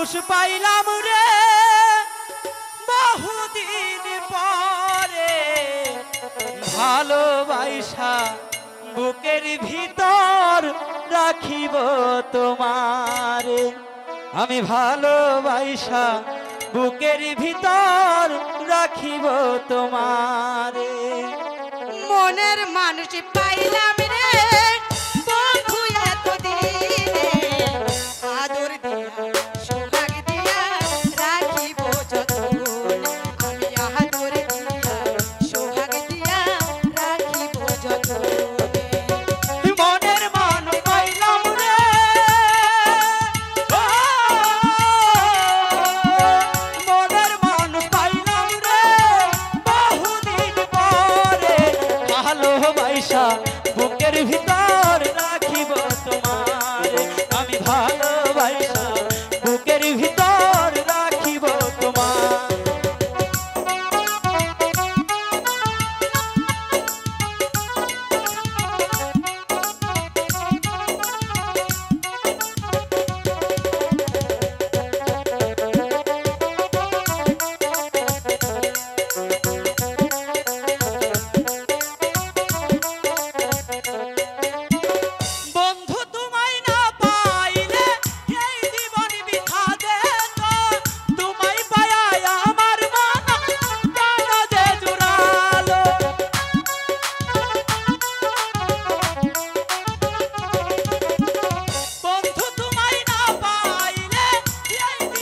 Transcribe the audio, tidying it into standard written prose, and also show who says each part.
Speaker 1: মানুষ পাইলাম রে বহুদিন পরে, ভালোবাসা বুকের ভিতর রাখিব তোমারে। আমি ভালোবাসা বুকের ভিতর রাখিব তোমারে।
Speaker 2: মনের মানুষ পাইলাম রে বন্ধু এতদিনে, আদর দিয়া সোহাগ দিয়া রাখিব যতনে। আমি আদর দিয়া সোহাগ দিয়া রাখিব যতনে।
Speaker 1: মনের মানুষ পাইলাম রে, মনের মানুষ পাইলাম রে বহুদিন পরে, ভালোবাসা বুকের ভিতর